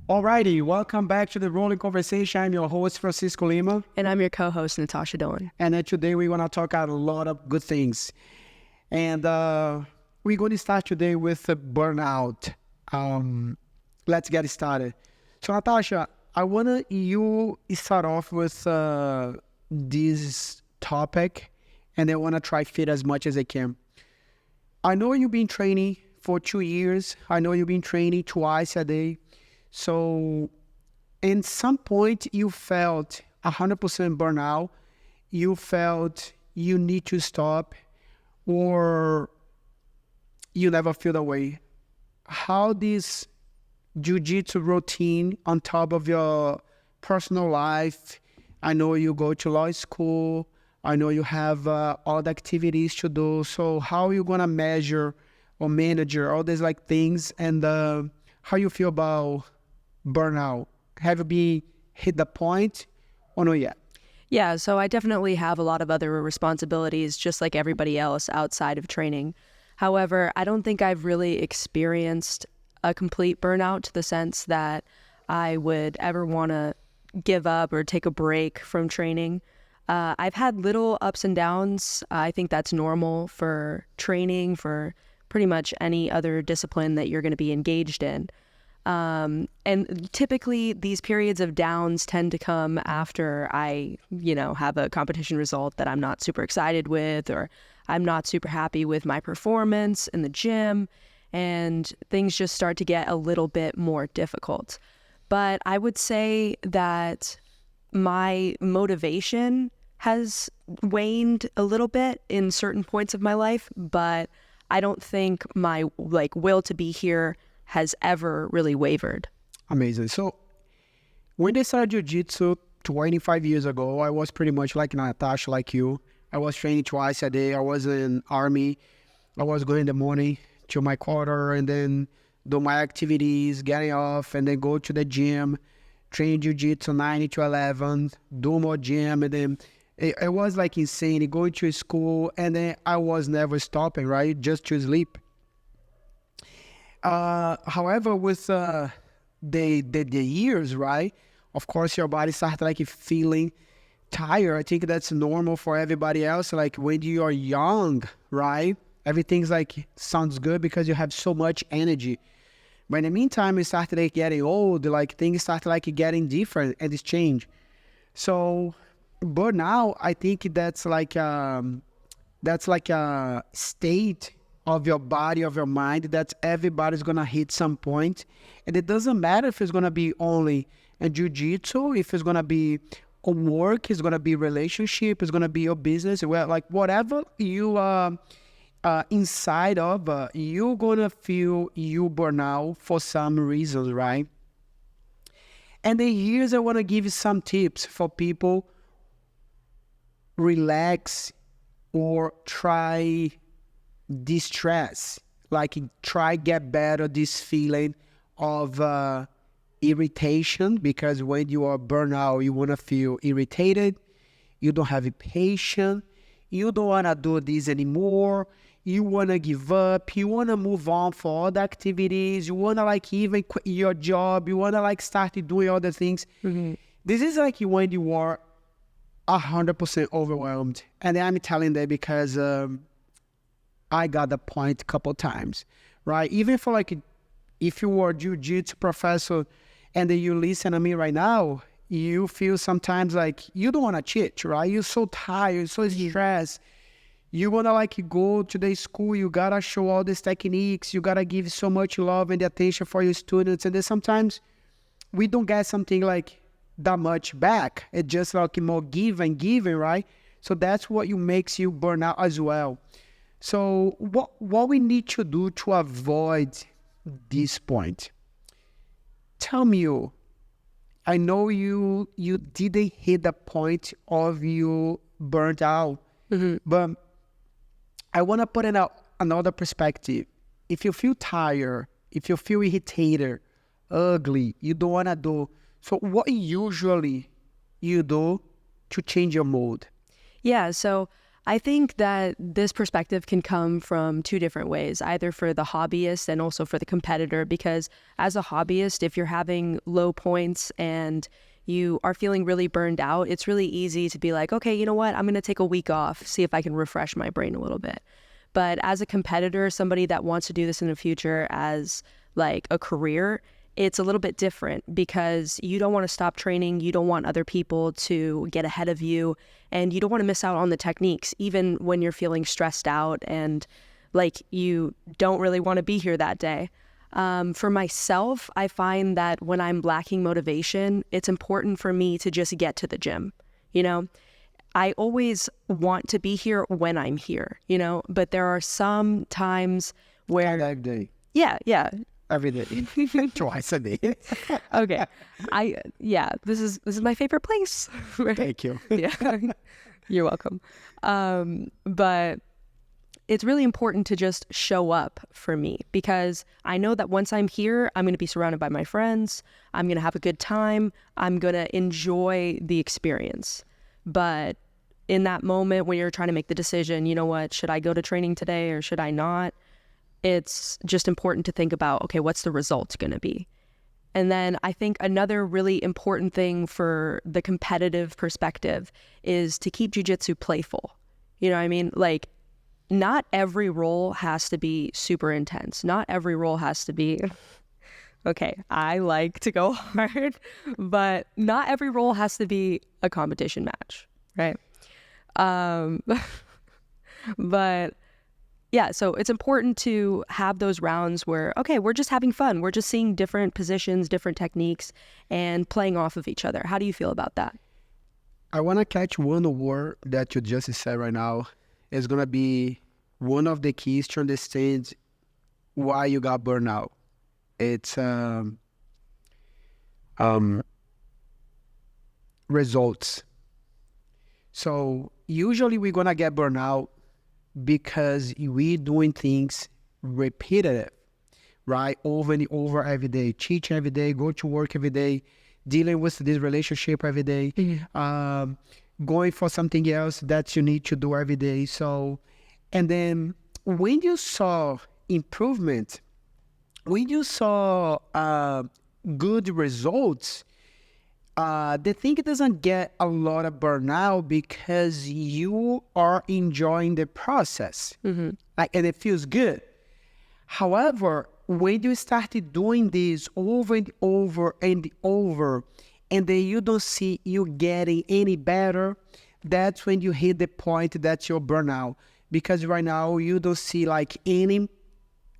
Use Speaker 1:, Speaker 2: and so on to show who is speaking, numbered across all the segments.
Speaker 1: Alrighty, welcome back to the Rolling Conversation. I'm your host, Francisco Lima.
Speaker 2: And I'm your co-host, Natasha Dillon.
Speaker 1: And today we're going to talk about a lot of good things. And we're going to start today with burnout. Let's get started. So, Natasha, I want you start off with this topic, and I want to try fit as much as I can. I know you've been training for 2 years. I know you've been training twice a day. So, in some point, you felt 100% burnout. You felt you need to stop, or you never feel that way. How this jiu-jitsu routine on top of your personal life? I know you go to law school. I know you have other activities to do. So, how are you gonna measure or manage all these things, and how you feel about burnout? Have you been hit the point or not yet?
Speaker 2: Yeah, so I definitely have a lot of other responsibilities, just like everybody else outside of training. However, I don't think I've really experienced a complete burnout to the sense that I would ever want to give up or take a break from training. I've had little ups and downs. I think that's normal for training, for pretty much any other discipline that you're going to be engaged in. And typically these periods of downs tend to come after I, have a competition result that I'm not super excited with, or I'm not super happy with my performance in the gym, and things just start to get a little bit more difficult. But I would say that my motivation has waned a little bit in certain points of my life, but I don't think my will to be here has ever really wavered.
Speaker 1: Amazing. So when I started jiu-jitsu 25 years ago, I was pretty much like Natasha, like you. I was training twice a day. I was in army. I was going in the morning to my quarter and then do my activities, getting off, and then go to the gym, train jiu-jitsu 9 to 11, do more gym, and then it was insane, going to school, and then I was never stopping, right? Just to sleep. However, with the years, right? Of course, your body started feeling tired. I think that's normal for everybody else. When you are young, right? Everything's sounds good because you have so much energy. But in the meantime, you started getting old. Things started getting different, and it's changed. So, burnout, I think that's a state of your body, of your mind, that everybody's gonna hit some point. And it doesn't matter if it's gonna be only in jiu-jitsu, if it's gonna be on work, it's gonna be relationship, it's gonna be your business, whatever you are inside of, you're gonna feel you burn out for some reasons, right? And then here's, I wanna give you some tips for people relax or try distress, try get better this feeling of irritation, because when you are burnout, you want to feel irritated, you don't have patience, you don't want to do this anymore, you want to give up, you want to move on for other activities, you want to even quit your job, you want to start doing other things. Mm-hmm. This is when you are 100% overwhelmed. And I'm telling that because I got the point a couple times, right? Even for if you were a jiu-jitsu professor and then you listen to me right now, you feel sometimes you don't want to cheat, right? You're so tired, so stressed. You want to go to the school, you got to show all these techniques, you got to give so much love and attention for your students. And then sometimes we don't get something that much back. It's just more give and giving, right? So that's what makes you burn out as well. So what we need to do to avoid this point? Tell me, I know you didn't hit the point of you burnt out, mm-hmm. but I want to put in another perspective. If you feel tired, if you feel irritated, ugly, you don't want to do, so what usually you do to change your mood?
Speaker 2: Yeah, so I think that this perspective can come from two different ways, either for the hobbyist and also for the competitor, because as a hobbyist, if you're having low points and you are feeling really burned out, it's really easy to be like, okay, you know what? I'm going to take a week off, see if I can refresh my brain a little bit. But as a competitor, somebody that wants to do this in the future as like a career, it's a little bit different because you don't want to stop training. You don't want other people to get ahead of you, and you don't want to miss out on the techniques, even when you're feeling stressed out and like you don't really want to be here that day. For myself, I find that when I'm lacking motivation, it's important for me to just get to the gym. You know, I always want to be here when I'm here, you know, but there are some times where...
Speaker 1: Every day.
Speaker 2: Yeah.
Speaker 1: Every day. Twice a day.
Speaker 2: Okay. This is my favorite place.
Speaker 1: Thank you.
Speaker 2: Yeah. You're welcome. But it's really important to just show up for me because I know that once I'm here, I'm going to be surrounded by my friends. I'm going to have a good time. I'm going to enjoy the experience. But in that moment when you're trying to make the decision, you know what, should I go to training today or should I not? It's just important to think about, okay, what's the result going to be? And then I think another really important thing for the competitive perspective is to keep jiu-jitsu playful. You know what I mean? Like, not every roll has to be super intense. Not every roll has to be, okay, I like to go hard, but not every roll has to be a competition match, right? But yeah, so it's important to have those rounds where, okay, we're just having fun. We're just seeing different positions, different techniques, and playing off of each other. How do you feel about that?
Speaker 1: I want to catch one word that you just said right now. It's going to be one of the keys to understand why you got burnout. It's results. So usually we're going to get burnout because we're doing things repetitive, right? Over and over every day, teach every day, go to work every day, dealing with this relationship every day, going for something else that you need to do every day. So, and then when you saw improvement, when you saw good results, the thing doesn't get a lot of burnout because you are enjoying the process, like, and it feels good. However, when you started doing this over and over and over, and then you don't see you getting any better, that's when you hit the point that you're burnout. Because right now you don't see like any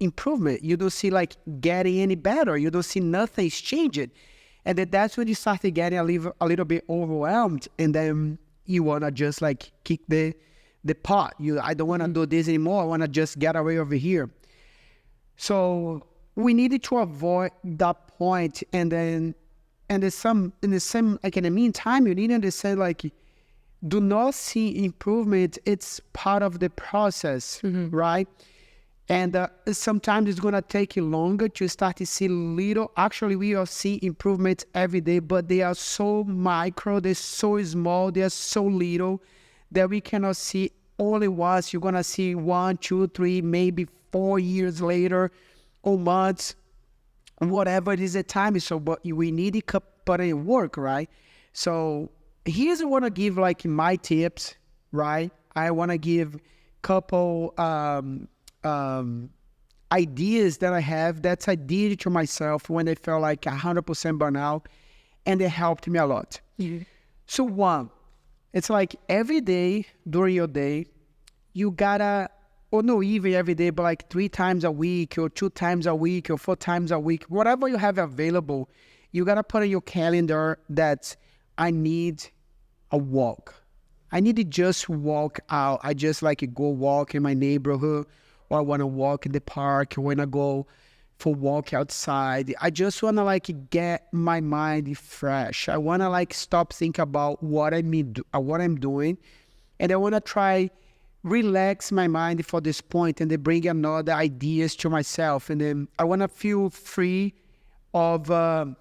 Speaker 1: improvement. You don't see like getting any better. You don't see nothing's changing. And then that's when you start getting a little bit overwhelmed, and then you want to just like kick the pot. I don't want to do this anymore. I want to just get away over here. So we needed to avoid that point. And then, in the meantime, you need to understand, like, do not see improvement. It's part of the process, right? And sometimes it's going to take you longer to start to see little. Actually, we all see improvements every day, but they are so micro, they're so small, they're so little that we cannot see only once. You're going to see 1, 2, 3, maybe 4 years later or months, whatever it is the time is. So, but we need to put in work, right? So here's what I want to give, like, my tips, right? I want to give couple ideas that I have that I did to myself when I felt like 100% burnout, and they helped me a lot. So one, it's like every day during your day, you gotta, or no, even every day, but like 3 times a week or 2 times a week or 4 times a week, whatever you have available, you gotta put in your calendar that I need a walk. I need to just walk out. I just like to go walk in my neighborhood, or I want to walk in the park, or when I go for walk outside. I just want to like get my mind fresh. I want to like stop thinking about what I'm doing, and I want to try relax my mind for this point, and then bring another ideas to myself, and then I want to feel free of all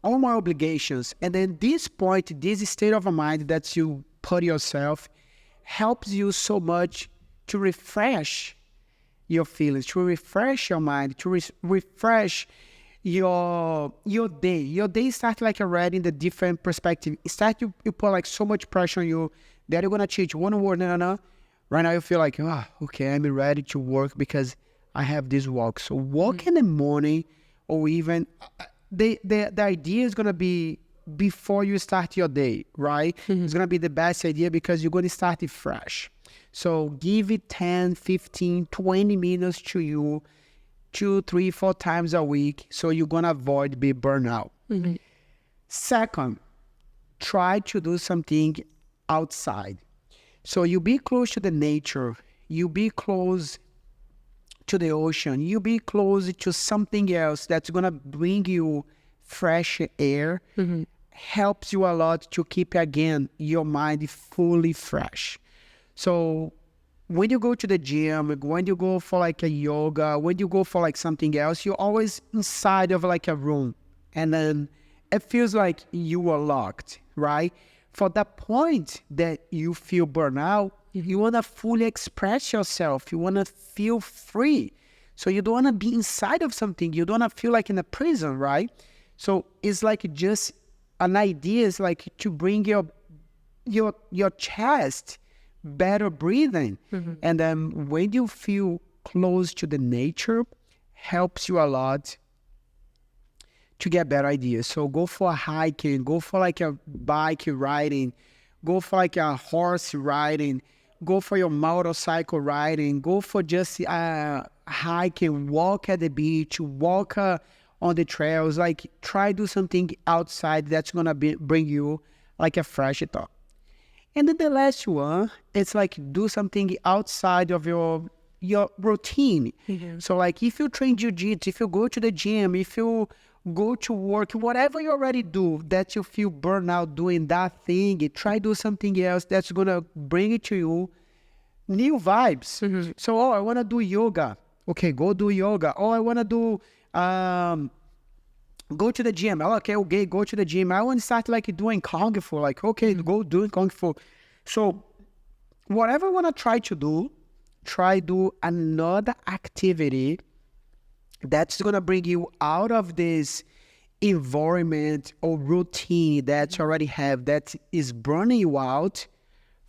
Speaker 1: my obligations. And then this point, this state of mind that you put yourself, helps you so much to refresh your feelings, to refresh your mind, to refresh your day. Your day starts like already in the different perspective. It starts you put like so much pressure on you that you're gonna change one word, no. Right now you feel like, okay, I'm ready to work because I have this walk. So walk in the morning, or even the idea is gonna be before you start your day, right? It's gonna be the best idea because you're gonna start it fresh. So give it 10, 15, 20 minutes to you 2, 3, 4 times a week, so you're gonna avoid being burnout. Second, try to do something outside. So you be close to the nature, you be close to the ocean, you be close to something else that's gonna bring you fresh air, helps you a lot to keep again your mind fully fresh. So when you go to the gym, when you go for like a yoga, when you go for like something else, you're always inside of like a room, and then it feels like you are locked, right? For the point that you feel burnout, you want to fully express yourself. You want to feel free. So you don't want to be inside of something. You don't want to feel like in a prison, right? So it's like just an idea is like to bring your chest better breathing. And then when you feel close to the nature, helps you a lot to get better ideas. So go for a hiking, go for like a bike riding, go for like a horse riding, go for your motorcycle riding, go for just hiking, walk at the beach, walk on the trails, like try do something outside that's gonna bring you like a fresh thought. And then the last one, it's like do something outside of your routine. So like if you train jiu-jitsu, if you go to the gym, if you go to work, whatever you already do that you feel burnout doing that thing, try do something else that's gonna bring it to you new vibes. So I want to do yoga. Okay, go do yoga. I want to do go to the gym. Okay, go to the gym. I want to start like doing Kung Fu. Like, okay, go doing Kung Fu. So whatever you want to try to do, try do another activity that's going to bring you out of this environment or routine that you already have that is burning you out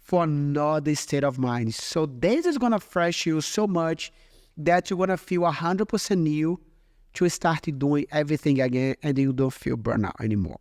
Speaker 1: for another state of mind. So this is going to fresh you so much that you're going to feel 100% new to start doing everything again, and you don't feel burnout anymore.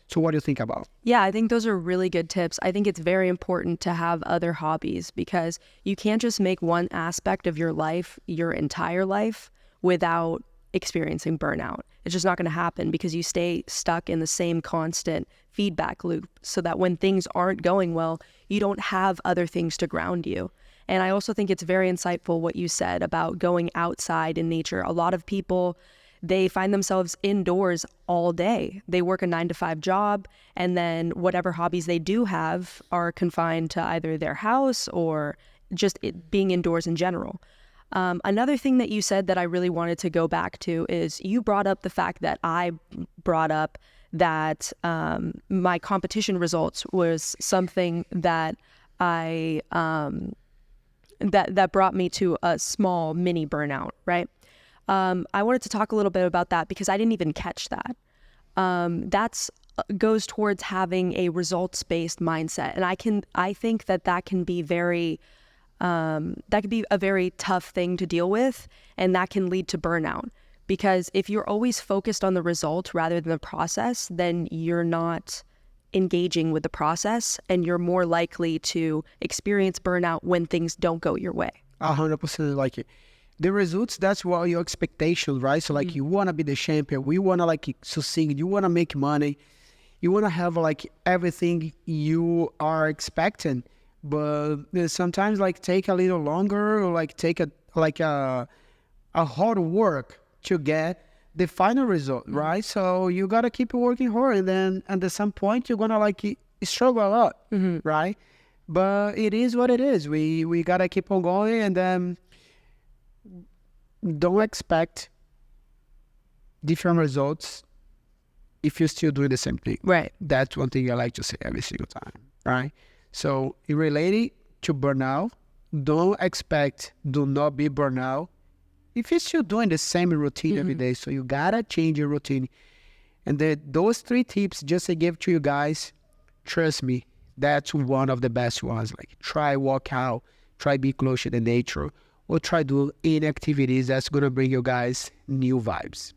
Speaker 1: So what do you think about?
Speaker 2: Yeah, I think those are really good tips. I think it's very important to have other hobbies because you can't just make one aspect of your life your entire life without experiencing burnout. It's just not going to happen because you stay stuck in the same constant feedback loop, so that when things aren't going well, you don't have other things to ground you. And I also think it's very insightful what you said about going outside in nature. A lot of people, they find themselves indoors all day. They work a 9-to-5 job, and then whatever hobbies they do have are confined to either their house or just being indoors in general. Another thing that you said that I really wanted to go back to is you brought up the fact that I brought up that my competition results was something that I that brought me to a small mini burnout, right? I wanted to talk a little bit about that because I didn't even catch that. That's goes towards having a results-based mindset, and I think that can be very that could be a very tough thing to deal with, and that can lead to burnout. Because if you're always focused on the result rather than the process, then you're not engaging with the process, and you're more likely to experience burnout when things don't go your way.
Speaker 1: 100% like it. The results, that's what your expectations, right? So like you want to be the champion, we want to like succeed, you want to make money, you want to have like everything you are expecting, but sometimes like take a little longer, or like take a hard work to get the final result, right? So you got to keep working hard, and then at some point you're going to like struggle a lot, right? But it is what it is. We got to keep on going, and then don't expect different results if you're still doing the same thing.
Speaker 2: Right.
Speaker 1: That's one thing I like to say every single time, right? So it related to burn out. Don't expect, do not be burnout. If you're still doing the same routine every day, so you gotta change your routine. And those 3 tips just I gave to you guys, trust me, that's one of the best ones. Like try walk out, try be close to the nature, or try do any activities that's gonna bring you guys new vibes.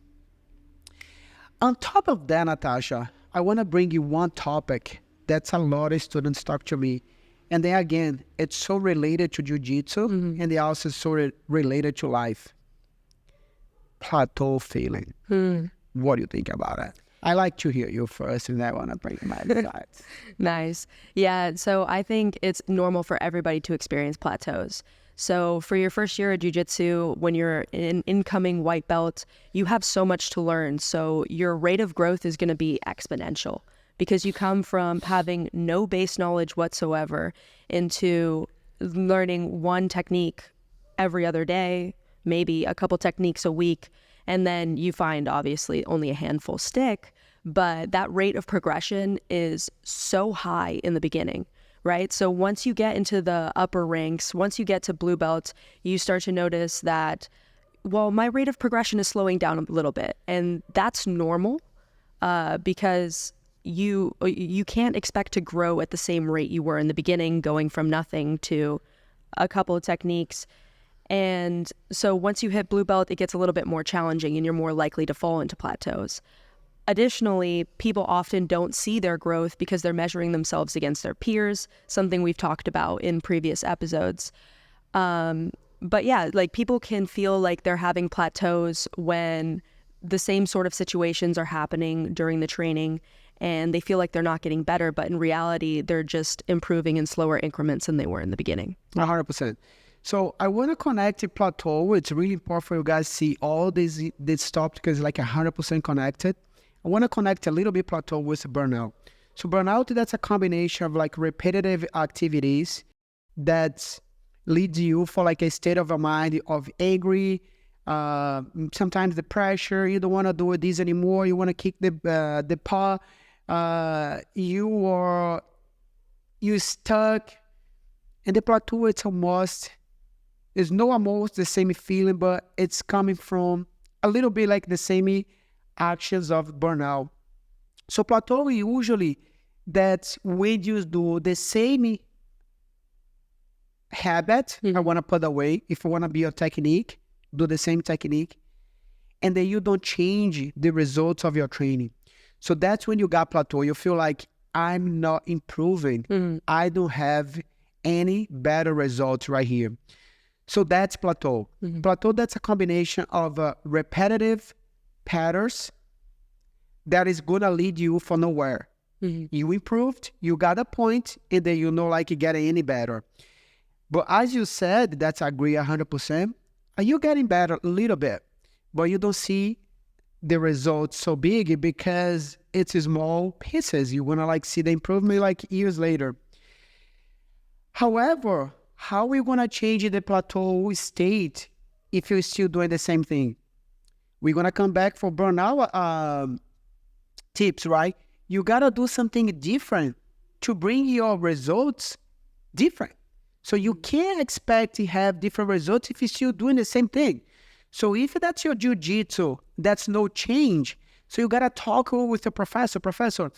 Speaker 1: On top of that, Natasha, I wanna bring you one topic that's a lot of students talk to me. And then again, it's so related to jiu-jitsu and they also so related to life. Plateau feeling. What do you think about it? I like to hear you first, and I want to bring my insights.
Speaker 2: Nice. Yeah, so I think it's normal for everybody to experience plateaus. So for your first year of jiu-jitsu, when you're an incoming white belt, you have so much to learn. So your rate of growth is going to be exponential because you come from having no base knowledge whatsoever into learning one technique every other day, maybe a couple techniques a week. And then you find obviously only a handful stick, but that rate of progression is so high in the beginning, right? So once you get into the upper ranks, once you get to blue belt, you start to notice that, well, my rate of progression is slowing down a little bit. And that's normal because you can't expect to grow at the same rate you were in the beginning, going from nothing to a couple of techniques. And so once you hit blue belt, it gets a little bit more challenging and you're more likely to fall into plateaus. Additionally, people often don't see their growth because they're measuring themselves against their peers, something we've talked about in previous episodes. But yeah, like people can feel like they're having plateaus when the same sort of situations are happening during the training and they feel like they're not getting better, but in reality, they're just improving in slower increments than they were in the beginning.
Speaker 1: 100%. So I want to connect to plateau. It's really important for you guys to see all this stuff because it's like 100% connected. I want to connect a little bit plateau with burnout. So burnout, that's a combination of like repetitive activities that leads you for like a state of a mind of angry, sometimes the pressure, you don't want to do this anymore, you want to kick the paw, you stuck. And the plateau, it's almost the same feeling, but it's coming from a little bit like the same actions of burnout. So plateau usually that's when you do the same habit. I want to put away. If I want to be a technique, do the same technique, and then you don't change the results of your training. So that's when you got plateau. You feel like I'm not improving. I don't have any better results right here. So that's plateau. Plateau, that's a combination of repetitive patterns that is going to lead you for nowhere. You improved, you got a point, and then you know like you getting any better. But as you said, that's agree 100%. Are you getting better a little bit, but you don't see the results so big because it's small pieces. You want to like see the improvement like years later. However, how are we going to change the plateau state if you're still doing the same thing? We're going to come back for burnout tips, right? You got to do something different to bring your results different. So you can't expect to have different results if you're still doing the same thing. So if that's your jiu-jitsu, that's no change. So you got to talk with the professor. Professor,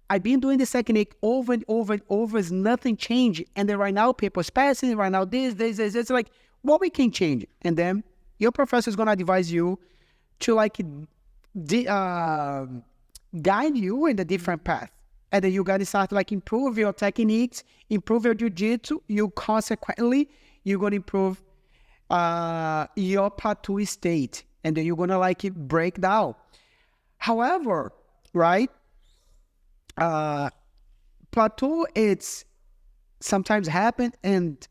Speaker 1: I've been doing this technique over and over and over. Is nothing changed. And then right now, people's passing. Right now, this. It's like, what we can change. And then your professor is going to advise you to like guide you in a different path. And then you got to start like improve your techniques, improve your jiu-jitsu. You consequently, you're going to improve your plateau state. And then you're going to like break down. However, right? Plateau, it's sometimes happen, and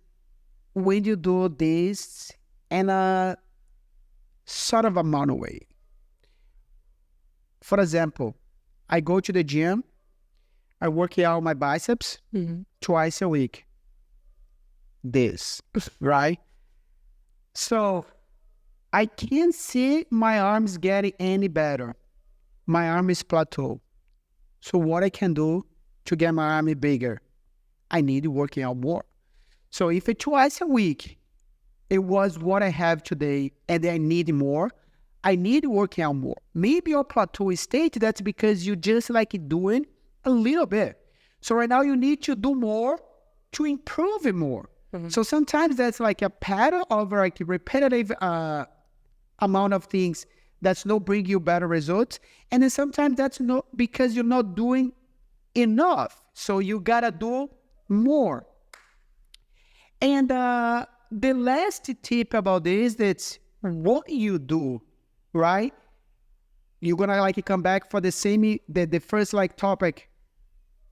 Speaker 1: when you do this in a sort of a mono way. For example, I go to the gym, I work out my biceps twice a week. This, right? So I can't see my arms getting any better. My arm is plateau. So what I can do to get my arm bigger? I need to work out more. So if it twice a week, it was what I have today, and I need more, I need working out more. Maybe your plateau state, that's because you just like doing a little bit. So right now you need to do more to improve it more. So sometimes that's like a pattern of like repetitive amount of things that's not bring you better results. And then sometimes that's not because you're not doing enough. So you gotta do more. And the last tip about this, that's what you do, right? You're gonna like come back for the same, the first like topic.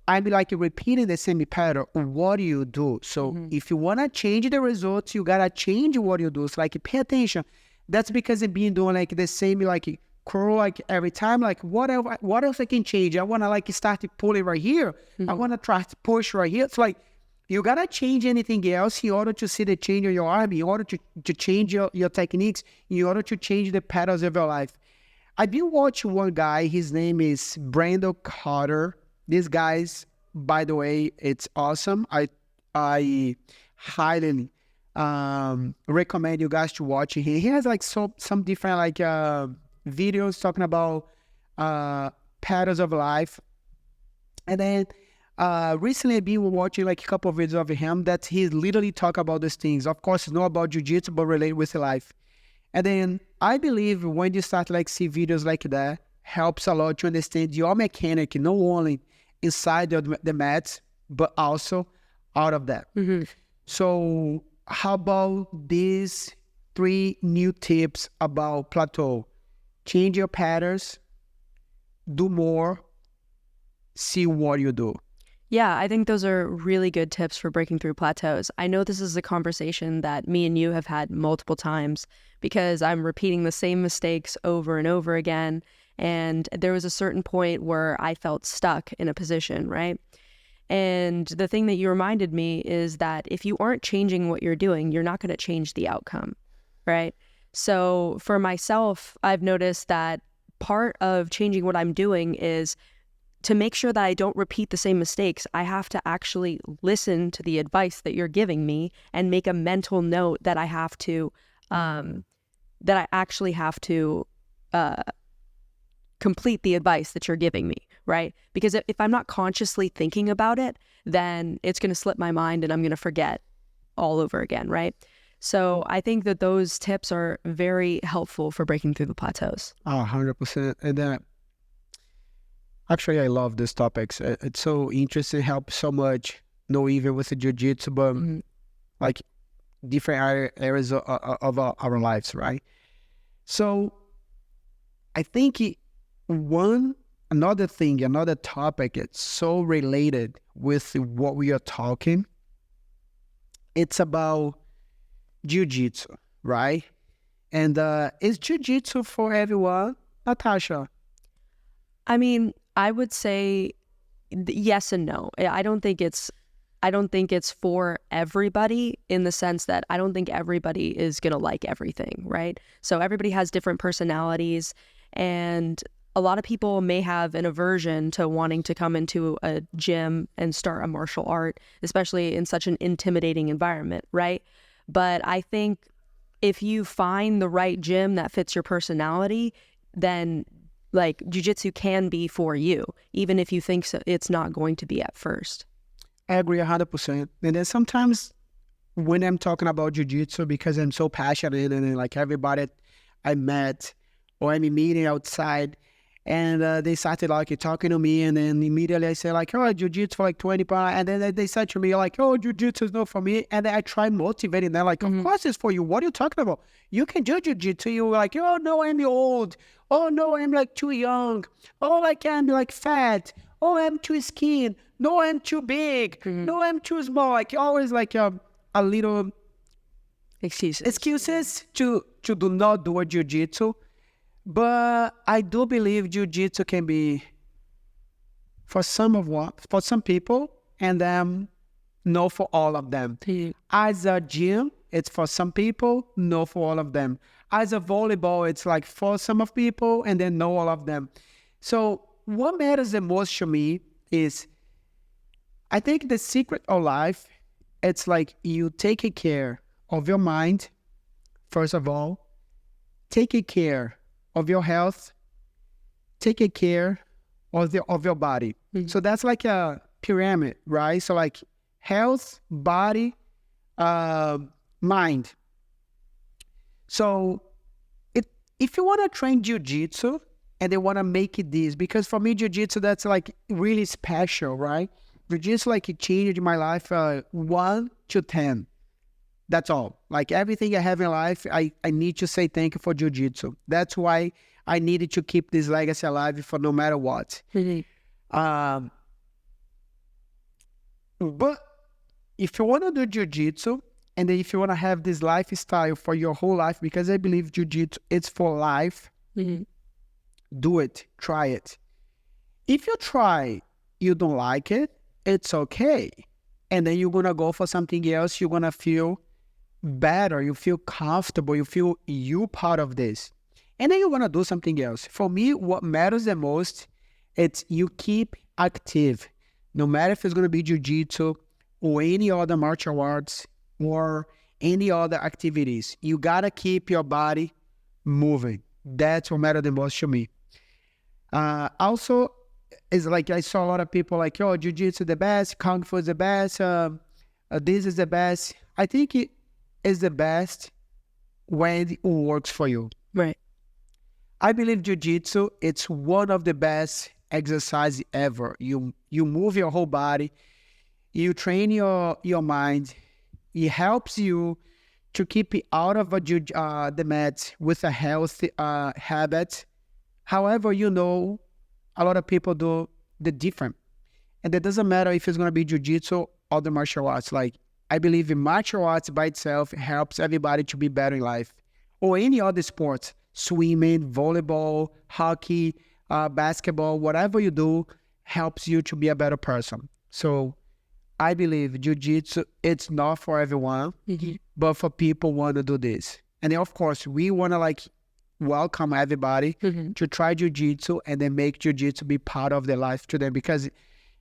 Speaker 1: I'm like repeating the same pattern. What do you do? So if you wanna change the results, you gotta change what you do. It's like pay attention. That's because I've been doing like the same like curl like every time. Like what else I can change? I wanna like start pulling right here. I wanna try to push right here. It's like you gotta change anything else in order to see the change in your arm, in order to change your techniques, in order to change the patterns of your life. I've been watching one guy, his name is Brandon Carter. This guy's, by the way, it's awesome. I highly recommend you guys to watch him. He has like some different like videos talking about patterns of life. And then recently I've been watching like a couple of videos of him that he literally talk about these things. Of course, it's not about jiu-jitsu, but related with life. And then I believe when you start like see videos like that, helps a lot to understand your mechanic, not only inside the mats, but also out of that. So how about these 3 new tips about plateau? Change your patterns, do more, see what you do.
Speaker 2: Yeah, I think those are really good tips for breaking through plateaus. I know this is a conversation that me and you have had multiple times because I'm repeating the same mistakes over and over again. And there was a certain point where I felt stuck in a position, right? And the thing that you reminded me is that if you aren't changing what you're doing, you're not going to change the outcome, right? So for myself, I've noticed that part of changing what I'm doing is to make sure that I don't repeat the same mistakes. I have to actually listen to the advice that you're giving me and make a mental note that I have to, that I actually have to complete the advice that you're giving me, right? Because if I'm not consciously thinking about it, then it's going to slip my mind and I'm going to forget all over again, right? So I think that those tips are very helpful for breaking through the plateaus.
Speaker 1: 100%. And then actually, I love these topics. It's so interesting, helps so much, not even with the jiu-jitsu, but like different areas of our lives, right? So I think another topic, it's so related with what we are talking. It's about jiu-jitsu, right? And is jiu-jitsu for everyone, Natasha?
Speaker 2: I mean, I would say yes and no. I don't think it's for everybody, in the sense that I don't think everybody is going to like everything, right? So everybody has different personalities, and a lot of people may have an aversion to wanting to come into a gym and start a martial art, especially in such an intimidating environment, right? But I think if you find the right gym that fits your personality, then like jiu-jitsu can be for you, even if you think it's not going to be at first.
Speaker 1: I agree 100%. And then sometimes when I'm talking about jiu-jitsu, because I'm so passionate, and then like everybody I met or I'm meeting outside, and they started like talking to me, and then immediately I say like, oh, jiu-jitsu for like 20 pounds. And then they said to me like, oh, jiu-jitsu is not for me. And then I try motivating them like, of course it's for you. What are you talking about? You can do jiu-jitsu. You're like, oh no, I'm old. Oh no, I'm like too young. Oh, like I'm like fat. Oh, I'm too skinny. No, I'm too big. No, I'm too small. Like always like a little excuses to do not do a jiu-jitsu. But I do believe jiu-jitsu can be for some people, and no for all of them. As a gym, it's for some people, no for all of them. As a volleyball, it's like for some of people, and then no all of them. So what matters the most to me is, I think the secret of life it's like you take care of your mind, first of all, take care of your health, take care of your body. So that's like a pyramid, right? So like health, body, mind. So if you want to train jiu-jitsu and they want to make it this, because for me, jiu-jitsu, that's like really special, right? Jiu-jitsu, like it changed my life 1 to 10. That's all. Like everything I have in life, I need to say thank you for jiu-jitsu. That's why I needed to keep this legacy alive for no matter what. But if you want to do jiu-jitsu, and then if you want to have this lifestyle for your whole life, because I believe jiu-jitsu, it's for life, do it, try it. If you try, you don't like it, it's okay. And then you're going to go for something else, you're going to feel better, you feel comfortable, you feel you part of this. And then you're going to do something else. For me, what matters the most, it's you keep active. No matter if it's going to be jiu-jitsu or any other martial arts or any other activities, you got to keep your body moving. That's what matters the most to me. Also, it's like I saw a lot of people like, oh, jiu-jitsu the best, kung fu is the best, this is the best. I think it is the best when it works for you.
Speaker 2: Right.
Speaker 1: I believe jiu-jitsu, it's one of the best exercises ever. You move your whole body, you train your mind. It helps you to keep it out of the mat with a healthy habit. However, you know, a lot of people do the different. And it doesn't matter if it's going to be jiu-jitsu or the martial arts. Like, I believe in martial arts by itself helps everybody to be better in life. Or any other sport, swimming, volleyball, hockey, basketball, whatever you do helps you to be a better person. So I believe jiu-jitsu, it's not for everyone, but for people who want to do this. And then, of course, we want to like welcome everybody to try jiu-jitsu and then make jiu-jitsu be part of their life to them, because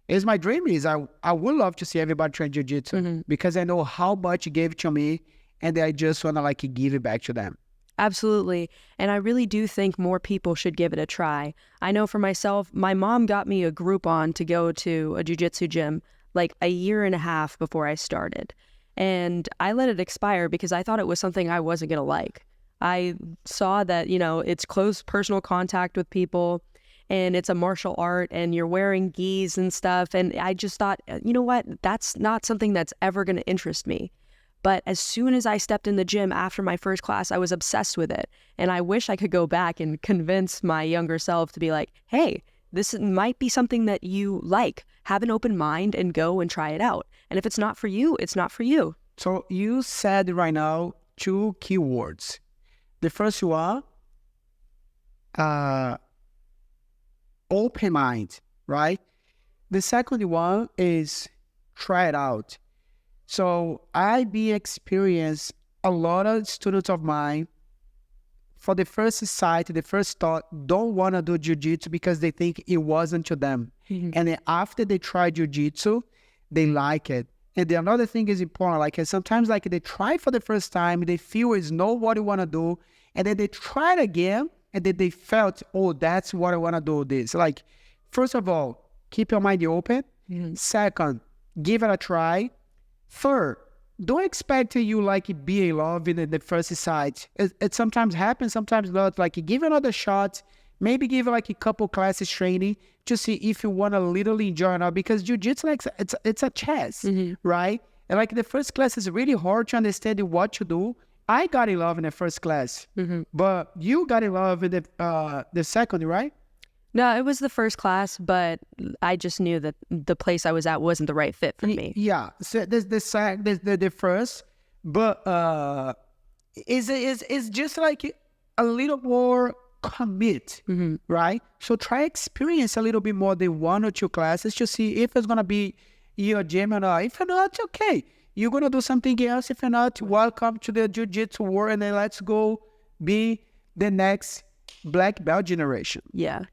Speaker 1: it's my dream is I would love to see everybody train jiu-jitsu because I know how much it gave to me and I just want to like give it back to them.
Speaker 2: Absolutely. And I really do think more people should give it a try. I know for myself, my mom got me a Groupon to go to a jiu-jitsu gym like a year and a half before I started. And I let it expire because I thought it was something I wasn't going to like. I saw that, you know, it's close personal contact with people and it's a martial art and you're wearing gis and stuff. And I just thought, you know what, that's not something that's ever going to interest me. But as soon as I stepped in the gym after my first class, I was obsessed with it. And I wish I could go back and convince my younger self to be like, hey, this might be something that you like. Have an open mind and go and try it out. And if it's not for you, it's not for you.
Speaker 1: So you said right now 2 keywords. The first one, open mind, right? The second one is try it out. So I be experienced a lot of students of mine for the first sight, the first thought, don't want to do jiu-jitsu because they think it wasn't to them. And then after they try jiu-jitsu, they like it. And the another thing is important, like sometimes like they try for the first time, they feel it's not what they want to do, and then they try it again, and then they felt, oh, that's what I want to do this. Like, first of all, keep your mind open. Second, give it a try. Third, don't expect you like be in love in the first sight. It sometimes happens, sometimes not. Like give another shot, maybe give like a couple classes training to see if you want to literally enjoy it now. Because jiu-jitsu, like it's a chess, right? And like the first class is really hard to understand what to do. I got in love in the first class, but you got in love in the second, right?
Speaker 2: No, it was the first class, but I just knew that the place I was at wasn't the right fit for me.
Speaker 1: Yeah, so there's the first, but it's just like a little more commit, right? So try experience a little bit more than 1 or 2 classes to see if it's gonna be your gym or not. If not, okay, you're gonna do something else. If not, welcome to the jiu-jitsu world, and then let's go be the next black belt generation.
Speaker 2: Yeah.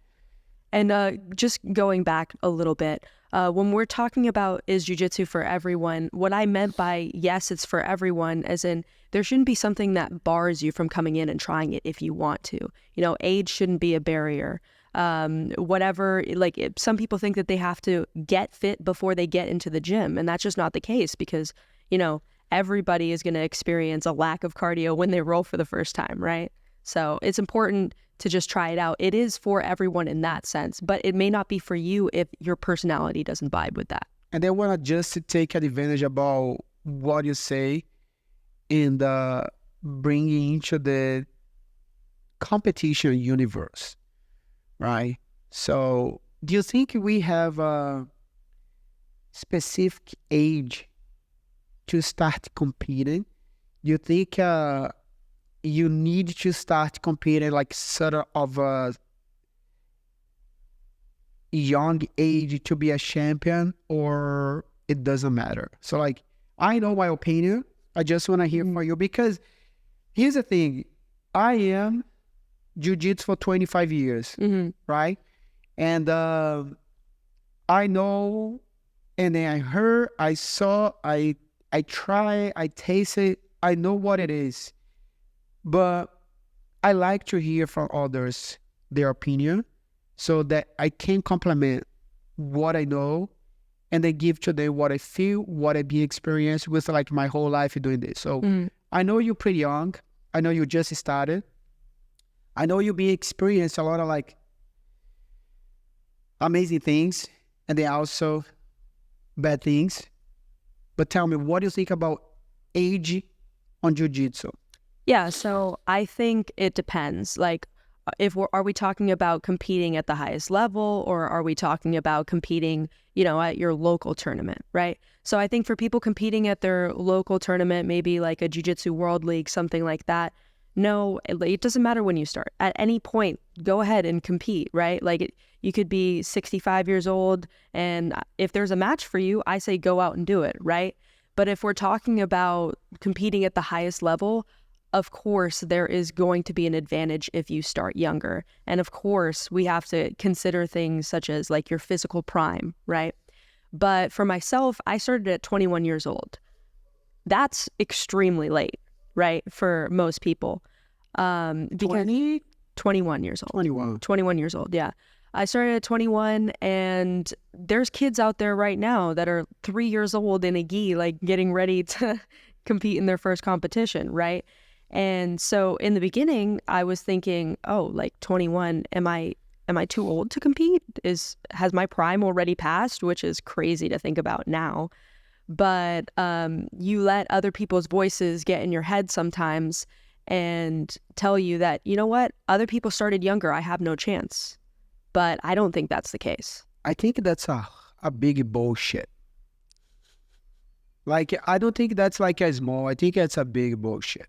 Speaker 2: And just going back a little bit, when we're talking about is jiu-jitsu for everyone, what I meant by yes, it's for everyone, as in there shouldn't be something that bars you from coming in and trying it if you want to. You know, age shouldn't be a barrier. Whatever, like some people think that they have to get fit before they get into the gym, and that's just not the case because, you know, everybody is going to experience a lack of cardio when they roll for the first time, right? So it's important to just try it out. It is for everyone in that sense, but it may not be for you if your personality doesn't vibe with that.
Speaker 1: And I want to just take advantage about what you say and bringing into the competition universe, right? So do you think we have a specific age to start competing? Do you think you need to start competing like sort of a young age to be a champion, or it doesn't matter? So like, I know my opinion. I just want to hear from you because here's the thing. I am jiu-jitsu for 25 years, right? And I know, and then I heard, I saw, I try, I taste it. I know what it is. But I like to hear from others their opinion so that I can complement what I know and then give to them what I feel, what I've been experienced with like my whole life doing this. So I know you're pretty young. I know you just started. I know you've been experienced a lot of like amazing things and then also bad things. But tell me, what do you think about age on jiu-jitsu?
Speaker 2: Yeah, so I think it depends. Like, are we talking about competing at the highest level, or are we talking about competing, you know, at your local tournament, right? So I think for people competing at their local tournament, maybe like a Jiu-Jitsu World League, something like that, no, it doesn't matter when you start. At any point, go ahead and compete, right? Like you could be 65 years old, and if there's a match for you, I say go out and do it, right? But if we're talking about competing at the highest level, of course, there is going to be an advantage if you start younger. And of course, we have to consider things such as like your physical prime, right? But for myself, I started at 21 years old. That's extremely late, right? For most people. Because 21 years old. 21 years old, yeah. I started at 21, and there's kids out there right now that are 3 years old in a gi, like getting ready to compete in their first competition, right? And so in the beginning, I was thinking, oh, like 21, am I too old to compete? Has my prime already passed? Which is crazy to think about now. But you let other people's voices get in your head sometimes and tell you that, you know what, other people started younger, I have no chance. But I don't think that's the case.
Speaker 1: I think that's a big bullshit. Like, I don't think that's like a small, I think that's a big bullshit.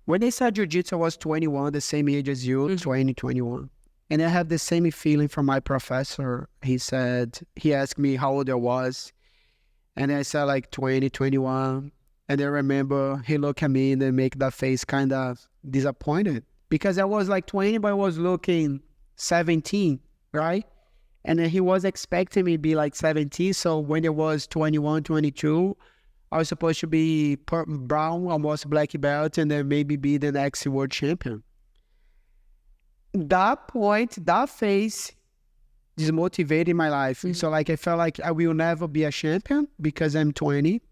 Speaker 1: When I started jiu-jitsu, I was 21, the same age as you, 20, 21. And I have the same feeling from my professor. He asked me how old I was. And I said like 20, 21. And I remember he looked at me and then make that face kind of disappointed. Because I was like 20, but I was looking 17, right? And then he was expecting me to be like 17. So when it was 21, 22, I was supposed to be brown, almost black belt, and then maybe be the next world champion. That point, that phase dismotivated my life. So like I felt like I will never be a champion because I'm 20.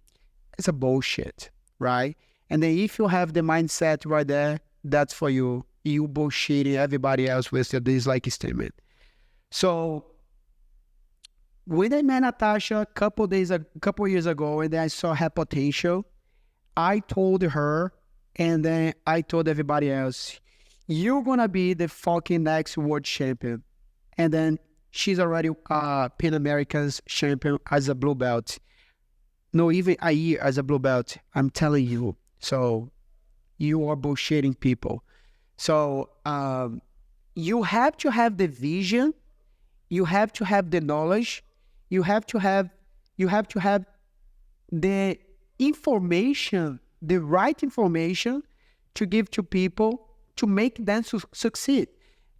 Speaker 1: It's a bullshit, right? And then if you have the mindset right there, that's for you. You bullshitting everybody else with this like statement. So when I met Natasha a couple years ago, and then I saw her potential, I told her, and then I told everybody else, you're going to be the fucking next world champion. And then she's already Pan American's champion as a blue belt. No, even a year as a blue belt. I'm telling you. So you are bullshitting people. So you have to have the vision. You have to have the knowledge. You have to have the information, the right information to give to people to make them succeed.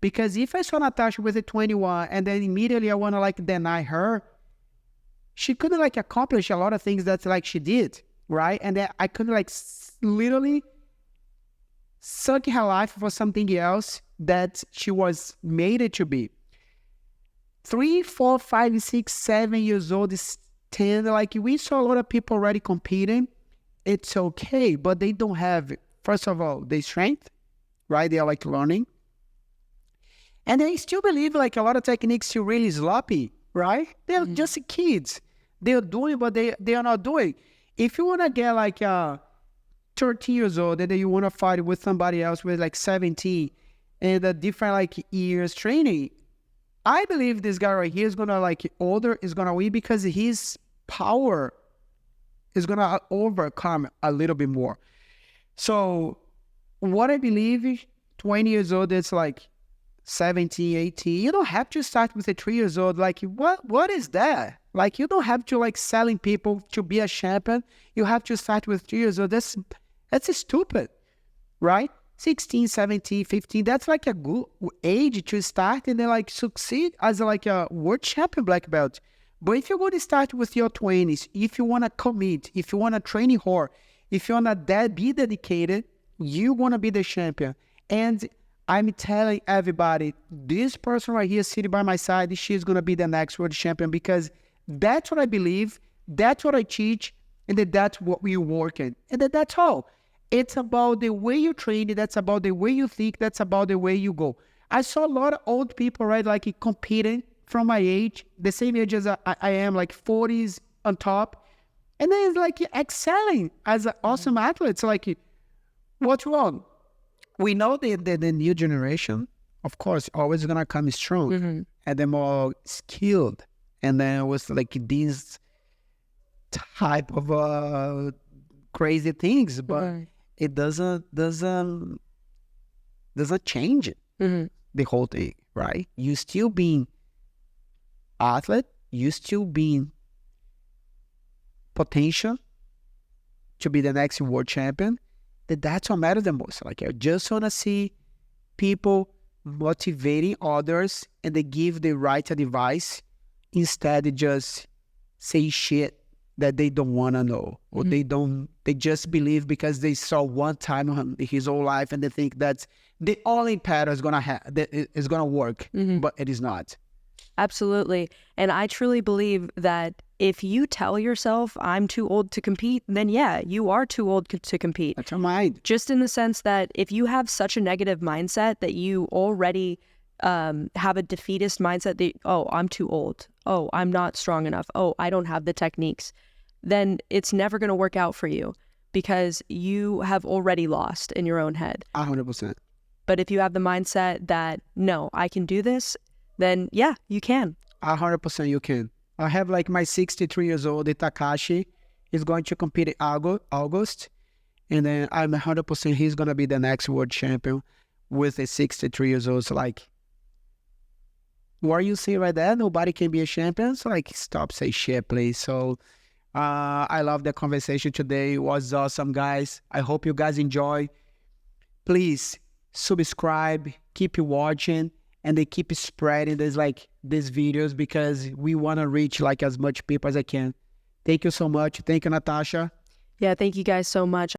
Speaker 1: Because if I saw Natasha with a 21 and then immediately I want to like deny her, she couldn't like accomplish a lot of things that like she did, right? And then I couldn't like literally suck her life for something else that she was made it to be. 3, 4, 5, 6, 7 years old, 10, like we saw a lot of people already competing. It's okay, but they don't have, first of all, the strength, right? They are like learning. And they still believe like a lot of techniques still really sloppy, right? They're just kids. They're doing what they are not doing. If you want to get like 13 years old and then you want to fight with somebody else with like 17 and a different like years training, I believe this guy right here is going to like older is going to win because his power is going to overcome a little bit more. So what I believe, 20 years old, it's like 17, 18. You don't have to start with a 3 years old. Like, what is that? Like, you don't have to like selling people to be a champion. You have to start with 3 years old. That's stupid, right? 16, 17, 15. That's like a good age to start and then like succeed as like a world champion black belt. But if you're going to start with your 20s, if you want to commit, if you want to train hard, if you want to be dedicated, you want to be the champion. And I'm telling everybody, this person right here sitting by my side, she's going to be the next world champion because that's what I believe, that's what I teach, and that's what we work in. And that's all. It's about the way you train, that's about the way you think, that's about the way you go. I saw a lot of old people, right, like competing from my age, the same age as I am, like 40s on top. And then it's like excelling as an awesome athlete. So like, what's wrong? We know that the new generation, of course, always going to come strong and they're more skilled. And then with like these type of crazy things, but it doesn't change it, the whole thing, right? You still being athlete, you still being potential to be the next world champion. That's what matters the most. Like I just want to see people motivating others and they give the right advice instead of just say shit that they don't want to know or they just believe because they saw one time in his whole life and they think that's the only pattern is gonna work, but it is not.
Speaker 2: Absolutely. And I truly believe that if you tell yourself I'm too old to compete, then yeah, you are too old to compete.
Speaker 1: That's your mind.
Speaker 2: Just in the sense that if you have such a negative mindset that you already have a defeatist mindset that, oh, I'm too old. Oh, I'm not strong enough. Oh, I don't have the techniques. Then it's never going to work out for you because you have already lost in your own head.
Speaker 1: 100%.
Speaker 2: But if you have the mindset that, no, I can do this, then yeah, you can.
Speaker 1: 100% you can. I have like my 63 years old Takashi is going to compete in August. And then I'm 100% he's going to be the next world champion with a 63 years old. So like, what are you saying right there? Nobody can be a champion? So like, stop say shit, please. So I love the conversation today. It was awesome, guys. I hope you guys enjoy. Please subscribe, keep watching, and they keep spreading these videos because we want to reach like as much people as I can. Thank you so much. Thank you, Natasha.
Speaker 2: Yeah, thank you guys so much.